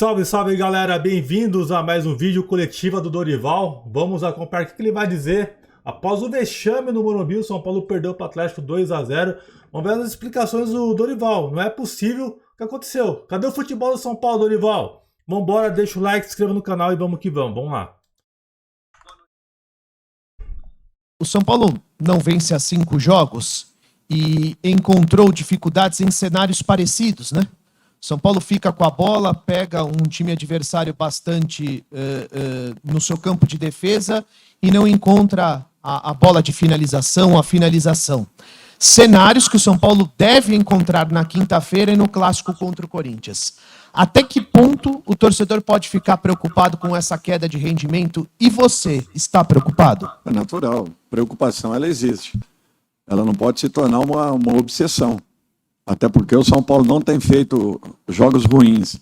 Salve, salve galera, bem-vindos a mais um vídeo coletiva do Dorival. Vamos acompanhar o que ele vai dizer após o vexame no Morumbi. O São Paulo perdeu para o Atlético 2-0. Vamos ver as explicações do Dorival. Não é possível o que aconteceu. Cadê o futebol do São Paulo, Dorival? Vambora, deixa o like, se inscreva no canal e vamos que vamos. Vamos lá. O São Paulo não vence há 5 jogos e encontrou dificuldades em cenários parecidos, né? São Paulo fica com a bola, pega um time adversário bastante no seu campo de defesa e não encontra a bola de finalização, a finalização. Cenários que o São Paulo deve encontrar na quinta-feira e no clássico contra o Corinthians. Até que ponto o torcedor pode ficar preocupado com essa queda de rendimento? E você está preocupado? É natural. Preocupação, ela existe. Ela não pode se tornar uma obsessão. Até porque o São Paulo não tem feito jogos ruins.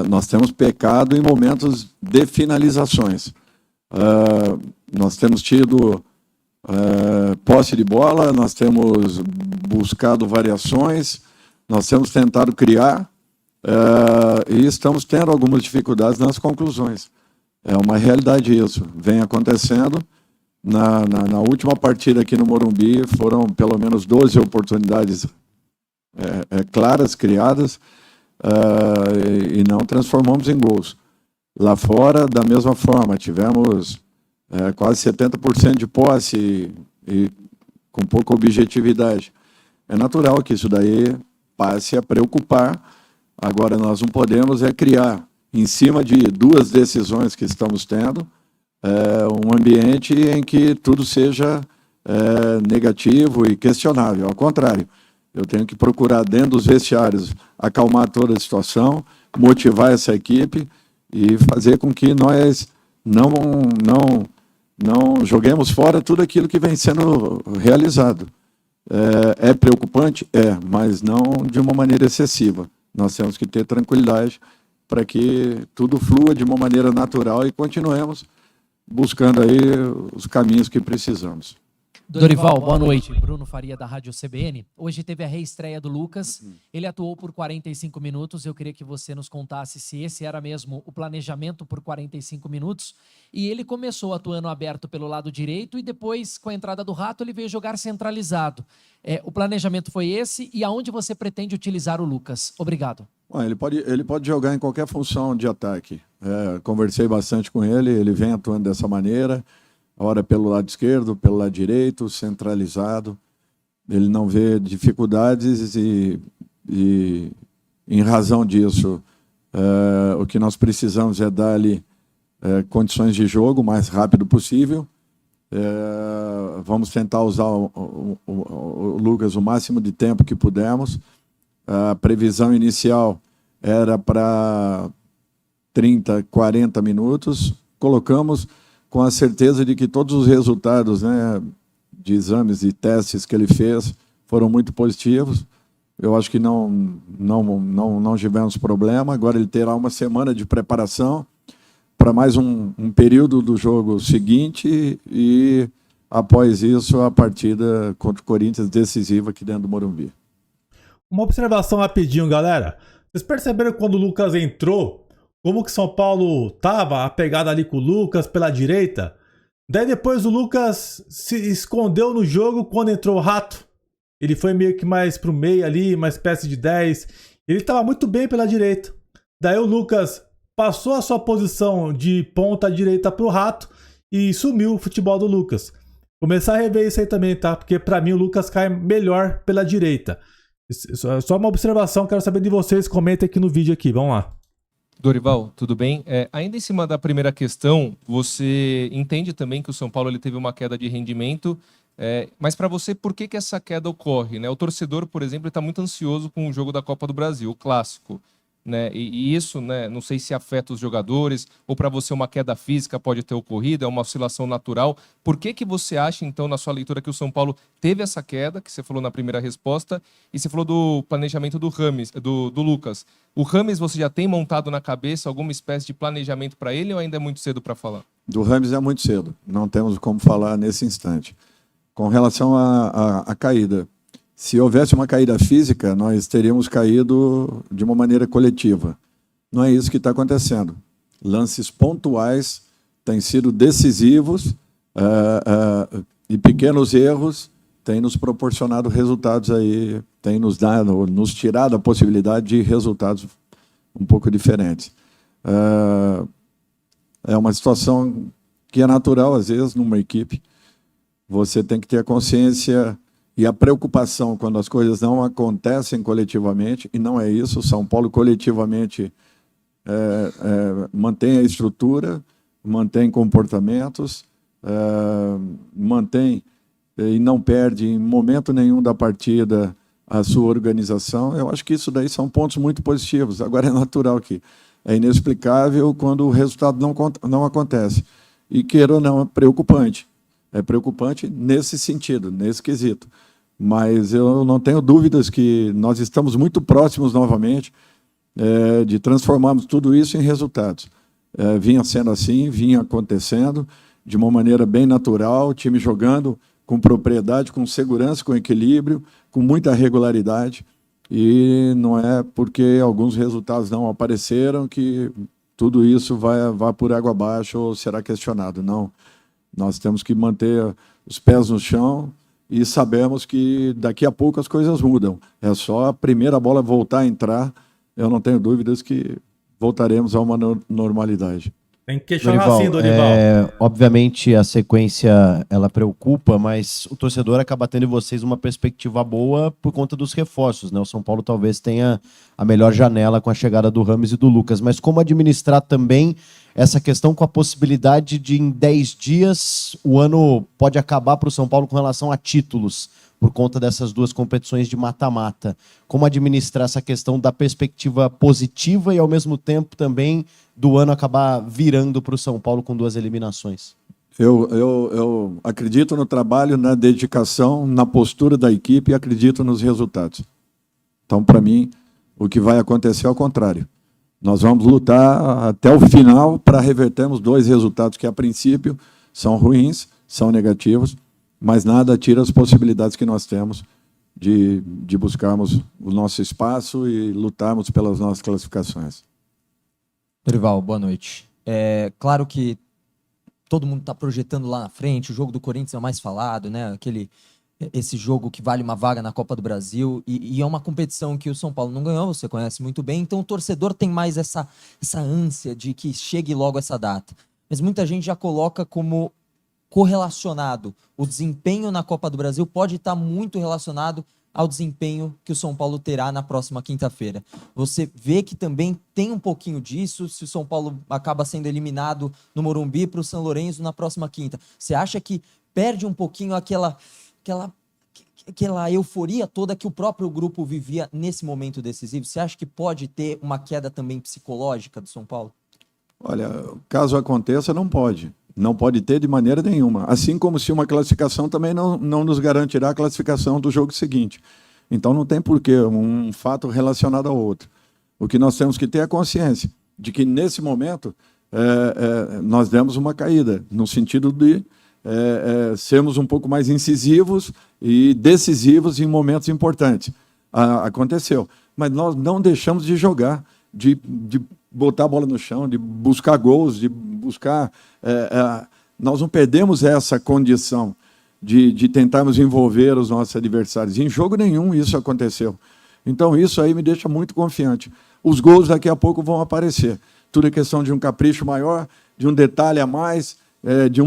Nós temos pecado em momentos de finalizações. Nós temos tido posse de bola, nós temos buscado variações, nós temos tentado criar e estamos tendo algumas dificuldades nas conclusões. É uma realidade isso. Vem acontecendo. Na última partida aqui no Morumbi foram pelo menos 12 oportunidades claras, criadas, e não transformamos em gols. Lá fora, da mesma forma, tivemos quase 70% de posse e com pouca objetividade. É natural que isso daí passe a preocupar. Agora, nós não podemos criar, em cima de 2 decisões que estamos tendo, um ambiente em que tudo seja negativo e questionável. Ao contrário, eu tenho que procurar, dentro dos vestiários, acalmar toda a situação, motivar essa equipe e fazer com que nós não joguemos fora tudo aquilo que vem sendo realizado. É preocupante? Mas não de uma maneira excessiva. Nós temos que ter tranquilidade para que tudo flua de uma maneira natural e continuemos buscando aí os caminhos que precisamos. Dorival, boa noite. Bruno Faria, da Rádio CBN. Hoje teve a reestreia do Lucas. Ele atuou por 45 minutos. Eu queria que você nos contasse se esse era mesmo o planejamento por 45 minutos. E ele começou atuando aberto pelo lado direito e depois, com a entrada do Rato, ele veio jogar centralizado. O planejamento foi esse e aonde você pretende utilizar o Lucas? Obrigado. Bom, ele pode jogar em qualquer função de ataque. Conversei bastante com ele, ele vem atuando dessa maneira. Ora pelo lado esquerdo, pelo lado direito, centralizado. Ele não vê dificuldades e em razão disso, o que nós precisamos é dar-lhe condições de jogo o mais rápido possível. Vamos tentar usar o Lucas o máximo de tempo que pudermos. A previsão inicial era para 30, 40 minutos. Colocamos com a certeza de que todos os resultados, né, de exames e testes que ele fez foram muito positivos. Eu acho que não tivemos problema. Agora ele terá uma semana de preparação para mais um período do jogo seguinte e, após isso, a partida contra o Corinthians decisiva aqui dentro do Morumbi. Uma observação rapidinho, galera. Vocês perceberam quando o Lucas entrou, como que São Paulo tava apegado ali com o Lucas pela direita? Daí depois o Lucas se escondeu no jogo quando entrou o Rato. Ele foi meio que mais pro meio ali, uma espécie de 10. Ele estava muito bem pela direita. Daí o Lucas passou a sua posição de ponta direita pro Rato e sumiu o futebol do Lucas. Começar a rever isso aí também, tá? Porque pra mim o Lucas cai melhor pela direita. Só uma observação, quero saber de vocês. Comentem aqui no vídeo aqui, vamos lá. Dorival, tudo bem? Ainda em cima da primeira questão, você entende também que o São Paulo ele teve uma queda de rendimento, mas para você, por que essa queda ocorre? Né? O torcedor, por exemplo, está muito ansioso com o jogo da Copa do Brasil, o clássico. Né? E isso, né, não sei se afeta os jogadores, ou para você uma queda física pode ter ocorrido, é uma oscilação natural. Por que você acha, então, na sua leitura, que o São Paulo teve essa queda, que você falou na primeira resposta, e você falou do planejamento do Rames, do Lucas. O Rames você já tem montado na cabeça alguma espécie de planejamento para ele ou ainda é muito cedo para falar? Do Rames é muito cedo, não temos como falar nesse instante. Com relação à caída, se houvesse uma caída física, nós teríamos caído de uma maneira coletiva. Não é isso que está acontecendo. Lances pontuais têm sido decisivos e pequenos erros têm nos proporcionado resultados aí, têm nos tirado a possibilidade de resultados um pouco diferentes. É uma situação que é natural, às vezes, numa equipe. Você tem que ter a consciência e a preocupação quando as coisas não acontecem coletivamente, e não é isso. O São Paulo, coletivamente, mantém a estrutura, mantém comportamentos, mantém e não perde em momento nenhum da partida a sua organização. Eu acho que isso daí são pontos muito positivos. Agora, é natural que é inexplicável quando o resultado não acontece. E, queira ou não, é preocupante. É preocupante nesse sentido, nesse quesito. Mas eu não tenho dúvidas que nós estamos muito próximos, novamente, de transformarmos tudo isso em resultados. Vinha sendo assim, vinha acontecendo de uma maneira bem natural, o time jogando com propriedade, com segurança, com equilíbrio, com muita regularidade. E não é porque alguns resultados não apareceram que tudo isso vai por água abaixo ou será questionado. Não. Nós temos que manter os pés no chão e sabemos que daqui a pouco as coisas mudam. É só a primeira bola voltar a entrar, eu não tenho dúvidas que voltaremos a uma normalidade. Tem que questionar assim, Dorival. Obviamente a sequência ela preocupa, mas o torcedor acaba tendo em vocês uma perspectiva boa por conta dos reforços, né? O São Paulo talvez tenha a melhor janela com a chegada do Rames e do Lucas, mas como administrar também essa questão com a possibilidade de em 10 dias o ano pode acabar para o São Paulo com relação a títulos, por conta dessas duas competições de mata-mata. Como administrar essa questão da perspectiva positiva e, ao mesmo tempo, também do ano acabar virando para o São Paulo com 2 eliminações? Eu acredito no trabalho, na dedicação, na postura da equipe e acredito nos resultados. Então, para mim, o que vai acontecer é o contrário. Nós vamos lutar até o final para revertermos 2 resultados que, a princípio, são ruins, são negativos, mas nada tira as possibilidades que nós temos de buscarmos o nosso espaço e lutarmos pelas nossas classificações. Dorival, boa noite. Claro que todo mundo está projetando lá na frente, o jogo do Corinthians é o mais falado, né? Esse jogo que vale uma vaga na Copa do Brasil, e é uma competição que o São Paulo não ganhou, você conhece muito bem, então o torcedor tem mais essa ânsia de que chegue logo essa data. Mas muita gente já coloca como correlacionado. O desempenho na Copa do Brasil pode estar muito relacionado ao desempenho que o São Paulo terá na próxima quinta-feira. Você vê que também tem um pouquinho disso, se o São Paulo acaba sendo eliminado no Morumbi para o São Lourenço na próxima quinta. Você acha que perde um pouquinho aquela euforia toda que o próprio grupo vivia nesse momento decisivo? Você acha que pode ter uma queda também psicológica do São Paulo? Olha, caso aconteça, não pode. Não pode ter de maneira nenhuma. Assim como se uma classificação também não nos garantirá a classificação do jogo seguinte. Então não tem porquê um fato relacionado ao outro. O que nós temos que ter é a consciência de que, nesse momento, nós demos uma caída, no sentido de sermos um pouco mais incisivos e decisivos em momentos importantes. Aconteceu. Mas nós não deixamos de jogar, de botar a bola no chão, de buscar gols, de buscar... nós não perdemos essa condição de tentarmos envolver os nossos adversários. Em jogo nenhum isso aconteceu. Então isso aí me deixa muito confiante. Os gols daqui a pouco vão aparecer. Tudo é questão de um capricho maior, de um detalhe a mais, de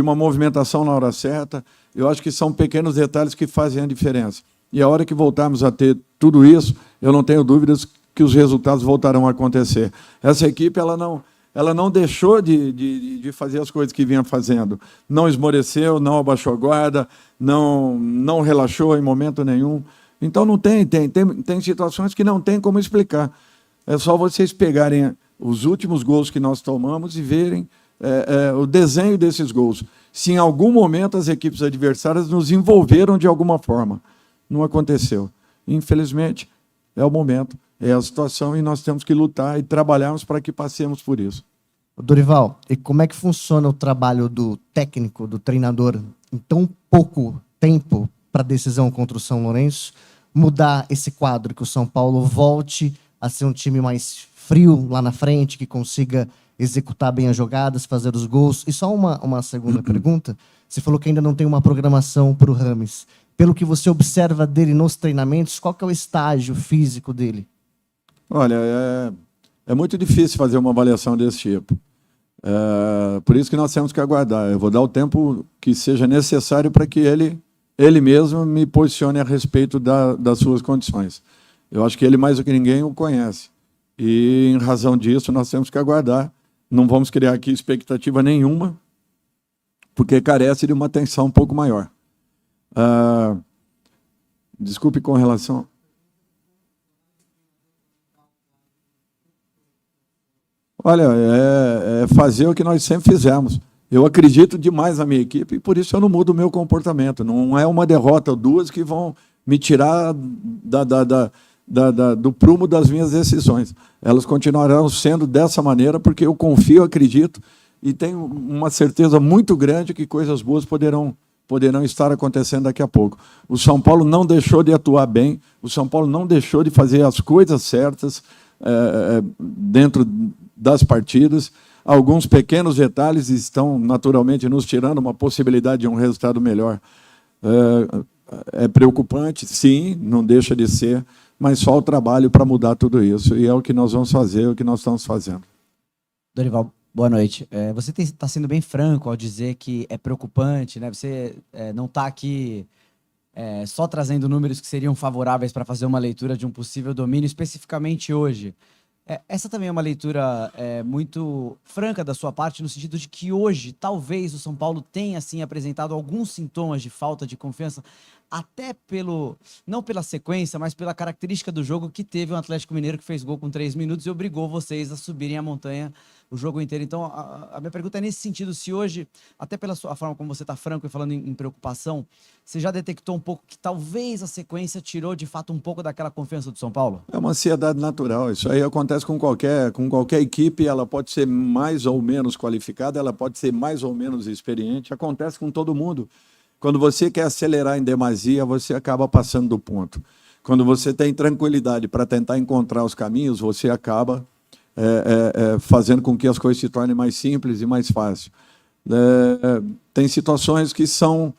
uma movimentação na hora certa. Eu acho que são pequenos detalhes que fazem a diferença. E a hora que voltarmos a ter tudo isso, eu não tenho dúvidas que os resultados voltarão a acontecer. Essa equipe ela não deixou de fazer as coisas que vinha fazendo. Não esmoreceu, não abaixou a guarda, não relaxou em momento nenhum. Então não tem situações que não tem como explicar. É só vocês pegarem os últimos gols que nós tomamos e verem o desenho desses gols. Se em algum momento as equipes adversárias nos envolveram de alguma forma. Não aconteceu. Infelizmente, é o momento. É a situação e nós temos que lutar e trabalharmos para que passemos por isso. Dorival, e como é que funciona o trabalho do técnico, do treinador, em tão pouco tempo para a decisão contra o São Lourenço, mudar esse quadro, que o São Paulo volte a ser um time mais frio lá na frente, que consiga executar bem as jogadas, fazer os gols. E só uma segunda pergunta. Você falou que ainda não tem uma programação para o Rames. Pelo que você observa dele nos treinamentos, qual que é o estágio físico dele? Olha, é muito difícil fazer uma avaliação desse tipo. Por isso que nós temos que aguardar. Eu vou dar o tempo que seja necessário para que ele mesmo me posicione a respeito das suas condições. Eu acho que ele, mais do que ninguém, o conhece. E, em razão disso, nós temos que aguardar. Não vamos criar aqui expectativa nenhuma, porque carece de uma atenção um pouco maior. Desculpe com relação... Olha, é fazer o que nós sempre fizemos. Eu acredito demais na minha equipe e por isso eu não mudo o meu comportamento. Não é uma derrota ou duas que vão me tirar do prumo das minhas decisões. Elas continuarão sendo dessa maneira porque eu confio, acredito e tenho uma certeza muito grande que coisas boas poderão estar acontecendo daqui a pouco. O São Paulo não deixou de atuar bem, o São Paulo não deixou de fazer as coisas certas dentro das partidas. Alguns pequenos detalhes estão naturalmente nos tirando uma possibilidade de um resultado melhor. É preocupante, sim, não deixa de ser, mas só o trabalho para mudar tudo isso. E é o que nós vamos fazer, é o que nós estamos fazendo. Dorival, boa noite. Você está sendo bem franco ao dizer que é preocupante, né? Você não está aqui só trazendo números que seriam favoráveis para fazer uma leitura de um possível domínio, especificamente hoje. Essa também é uma leitura muito franca da sua parte, no sentido de que hoje, talvez, o São Paulo tenha, assim, apresentado alguns sintomas de falta de confiança, até não pela sequência, mas pela característica do jogo que teve um Atlético Mineiro que fez gol com 3 minutos e obrigou vocês a subirem a montanha o jogo inteiro. Então, a minha pergunta é nesse sentido, se hoje, até pela sua forma como você está franco e falando em preocupação, você já detectou um pouco que talvez a sequência tirou, de fato, um pouco daquela confiança do São Paulo? É uma ansiedade natural. Isso aí acontece com qualquer equipe. Ela pode ser mais ou menos qualificada, ela pode ser mais ou menos experiente. Acontece com todo mundo. Quando você quer acelerar em demasia, você acaba passando do ponto. Quando você tem tranquilidade para tentar encontrar os caminhos, você acaba fazendo com que as coisas se tornem mais simples e mais fáceis. Tem situações que são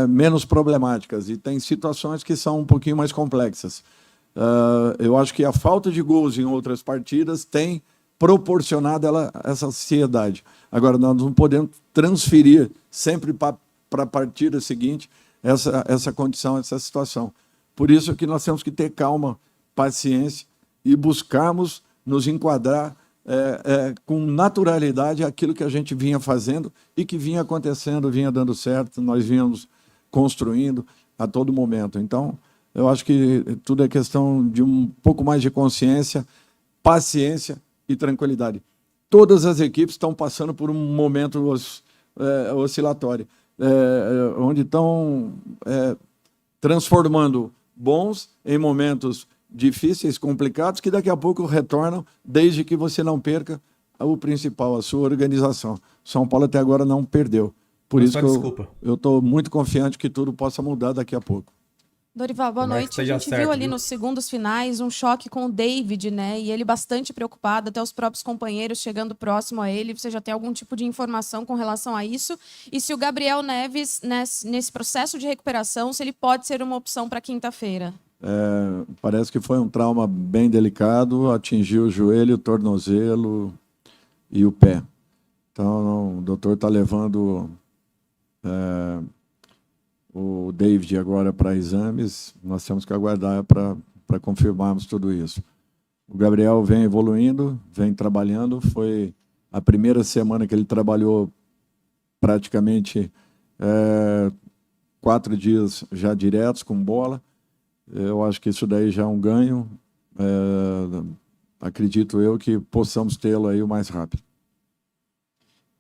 menos problemáticas e tem situações que são um pouquinho mais complexas. Eu acho que a falta de gols em outras partidas tem proporcionado essa ansiedade. Agora, nós não podemos transferir sempre para a partida seguinte essa condição, essa situação. Por isso que nós temos que ter calma, paciência e buscarmos nos enquadrar com naturalidade aquilo que a gente vinha fazendo e que vinha acontecendo, vinha dando certo, nós vínhamos construindo a todo momento. Então, eu acho que tudo é questão de um pouco mais de consciência, paciência e tranquilidade. Todas as equipes estão passando por um momento oscilatório, onde estão transformando bons em momentos difíceis, complicados, que daqui a pouco retornam, desde que você não perca o principal, a sua organização. São Paulo até agora não perdeu. Por isso que eu estou muito confiante que tudo possa mudar daqui a pouco. Dorival, boa noite. A gente viu ali nos segundos finais um choque com o David, né? E ele bastante preocupado, até os próprios companheiros chegando próximo a ele. Você já tem algum tipo de informação com relação a isso? E se o Gabriel Neves, nesse processo de recuperação, se ele pode ser uma opção para quinta-feira? Parece que foi um trauma bem delicado, atingiu o joelho, o tornozelo e o pé. Então, o doutor está levando o David agora para exames. Nós temos que aguardar para confirmarmos tudo isso. O Gabriel vem evoluindo, vem trabalhando. Foi a primeira semana que ele trabalhou praticamente 4 dias já diretos com bola. Eu acho que isso daí já é um ganho. Acredito eu que possamos tê-lo aí o mais rápido.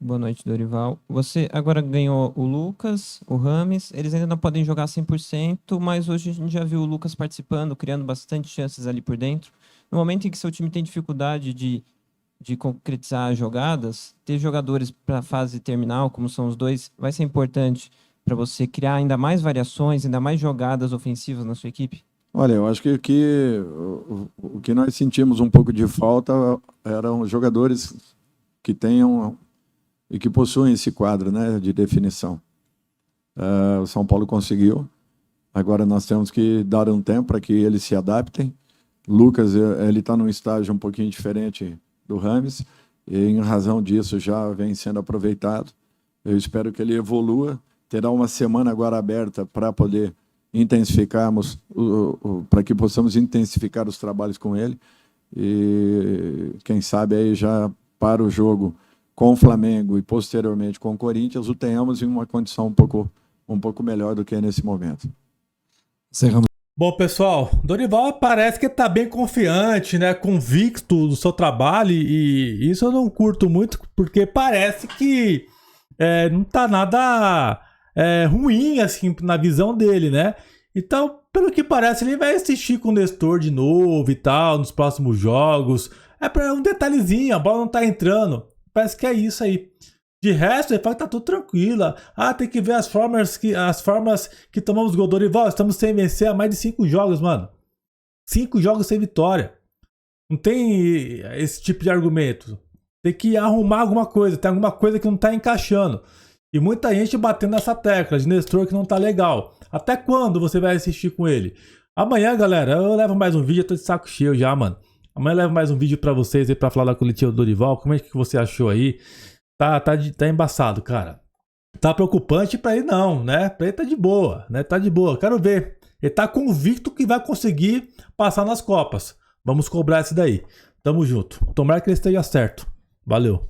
Boa noite, Dorival. Você agora ganhou o Lucas, o Rames. Eles ainda não podem jogar 100%, mas hoje a gente já viu o Lucas participando, criando bastante chances ali por dentro. No momento em que seu time tem dificuldade de concretizar jogadas, ter jogadores para a fase terminal, como são os dois, vai ser importante para você criar ainda mais variações, ainda mais jogadas ofensivas na sua equipe? Olha, eu acho que o que nós sentimos um pouco de falta eram jogadores que tenham e que possuem esse quadro, né, de definição. O São Paulo conseguiu. Agora nós temos que dar um tempo para que eles se adaptem. Lucas, ele está num estágio um pouquinho diferente do Rames, e em razão disso já vem sendo aproveitado. Eu espero que ele evolua. Terá uma semana agora aberta para poder intensificarmos, para que possamos intensificar os trabalhos com ele. E quem sabe aí já para o jogo com o Flamengo e posteriormente com o Corinthians, o tenhamos em uma condição um pouco melhor do que nesse momento. Bom, pessoal, Dorival parece que tá bem confiante, né? Convicto do seu trabalho, e isso eu não curto muito, porque parece que não tá nada ruim, assim, na visão dele, né? Então, pelo que parece, ele vai assistir com o Nestor de novo e tal, nos próximos jogos. É para um detalhezinho, a bola não tá entrando. Parece que é isso aí. De resto, ele fala que tá tudo tranquilo. Tem que ver as formas que tomamos gol. Dorival, estamos sem vencer há mais de 5 jogos, mano. 5 jogos sem vitória. Não tem esse tipo de argumento. Tem que arrumar alguma coisa. Tem alguma coisa que não tá encaixando. E muita gente batendo nessa tecla de Nestor que não tá legal. Até quando você vai assistir com ele? Amanhã, galera, eu levo mais um vídeo. Eu tô de saco cheio já, mano. Amanhã eu levo mais um vídeo pra vocês aí pra falar da coletiva do Dorival. Como é que você achou aí? Tá embaçado, cara. Tá preocupante pra ele não, né? Pra ele tá de boa, né? Tá de boa. Quero ver. Ele tá convicto que vai conseguir passar nas Copas. Vamos cobrar isso daí. Tamo junto. Tomara que ele esteja certo. Valeu.